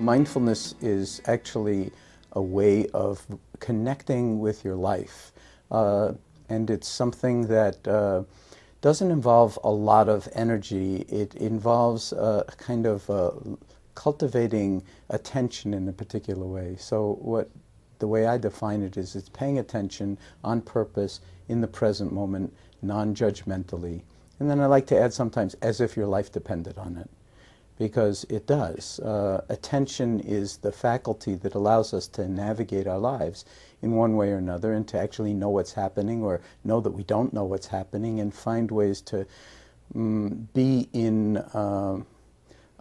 Mindfulness is actually a way of connecting with your life. And it's something that doesn't involve a lot of energy. It involves kind of cultivating attention in a particular way. So the way I define it is it's paying attention on purpose in the present moment, non-judgmentally. And then I like to add sometimes as if your life depended on it, because it does. Attention is the faculty that allows us to navigate our lives in one way or another and to actually know what's happening or know that we don't know what's happening and find ways to be in a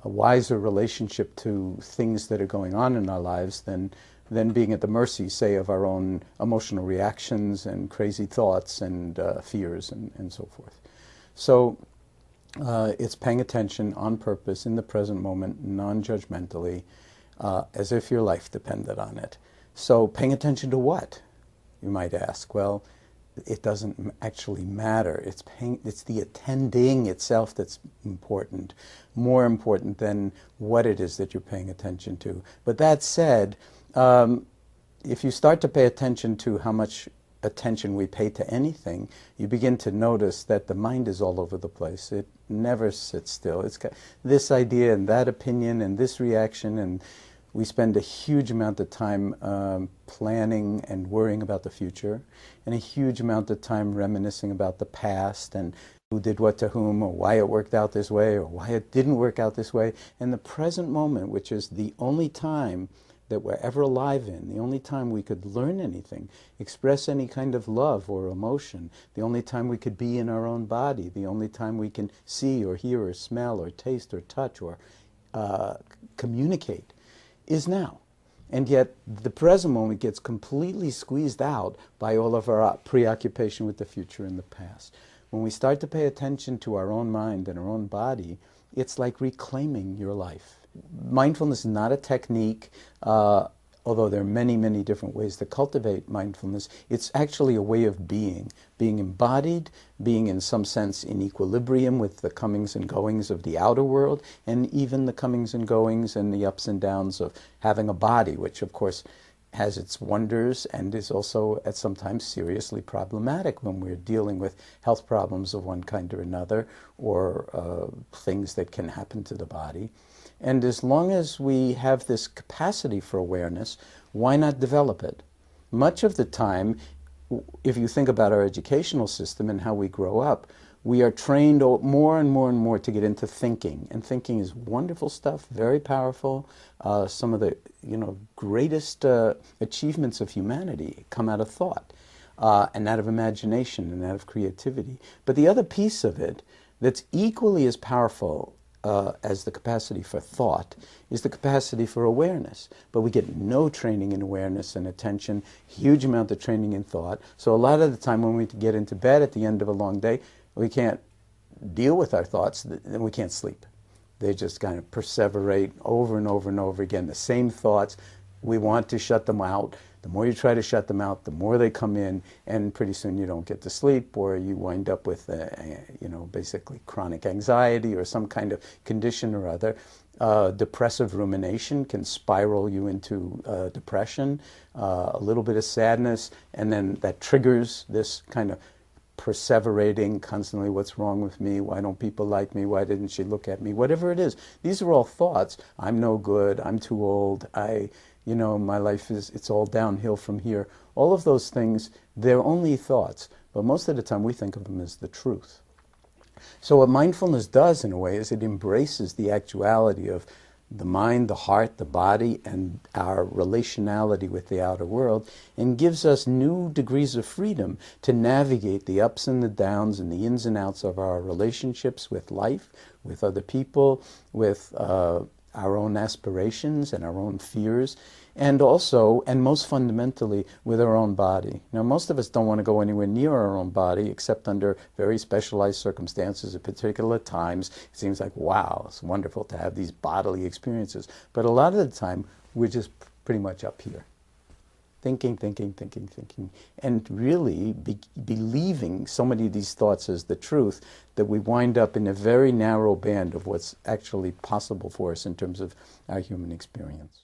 wiser relationship to things that are going on in our lives than being at the mercy, say, of our own emotional reactions and crazy thoughts and fears and so forth. So it's paying attention on purpose in the present moment, non-judgmentally, as if your life depended on it. So paying attention to what, you might ask? Well, it doesn't actually matter. It's the attending itself that's important, more important than what it is that you're paying attention to. But that said, if you start to pay attention to how much attention we pay to anything, you begin to notice that the mind is all over the place. It never sits still. It's got this idea and that opinion and this reaction, and we spend a huge amount of time planning and worrying about the future, and a huge amount of time reminiscing about the past and who did what to whom, or why it worked out this way, or why it didn't work out this way. And the present moment, which is the only time that we're ever alive in, the only time we could learn anything, express any kind of love or emotion, the only time we could be in our own body, the only time we can see or hear or smell or taste or touch or communicate, is now. And yet the present moment gets completely squeezed out by all of our preoccupation with the future and the past. When we start to pay attention to our own mind and our own body, it's like reclaiming your life. Mindfulness is not a technique, although there are many, many different ways to cultivate mindfulness. It's actually a way of being embodied, being in some sense in equilibrium with the comings and goings of the outer world, and even the comings and goings and the ups and downs of having a body, which of course has its wonders and is also at sometimes seriously problematic when we're dealing with health problems of one kind or another, or things that can happen to the body. And as long as we have this capacity for awareness, why not develop it? Much of the time, if you think about our educational system and how we grow up, we are trained more and more and more to get into thinking. And thinking is wonderful stuff, very powerful. Some of the greatest achievements of humanity come out of thought, and out of imagination and out of creativity. But the other piece of it that's equally as powerful as the capacity for thought is the capacity for awareness. But we get no training in awareness and attention, huge amount of training in thought. So a lot of the time when we get into bed at the end of a long day, we can't deal with our thoughts, and we can't sleep. They just kind of perseverate over and over and over again, the same thoughts. We want to shut them out. The more you try to shut them out, the more they come in, and pretty soon you don't get to sleep, or you wind up with, basically chronic anxiety or some kind of condition or other. Depressive rumination can spiral you into depression, a little bit of sadness, and then that triggers this kind of perseverating constantly, what's wrong with me, why don't people like me, why didn't she look at me, whatever it is. These are all thoughts. I'm no good, I'm too old, my life it's all downhill from here. All of those things, they're only thoughts, but most of the time we think of them as the truth. So what mindfulness does in a way is it embraces the actuality of the mind, the heart, the body, and our relationality with the outer world, and gives us new degrees of freedom to navigate the ups and the downs and the ins and outs of our relationships with life, with other people, with our own aspirations and our own fears, and also, and most fundamentally, with our own body. Now, most of us don't want to go anywhere near our own body except under very specialized circumstances at particular times. It seems like, wow, it's wonderful to have these bodily experiences. But a lot of the time, we're just pretty much up here. thinking, and really believing so many of these thoughts as the truth that we wind up in a very narrow band of what's actually possible for us in terms of our human experience.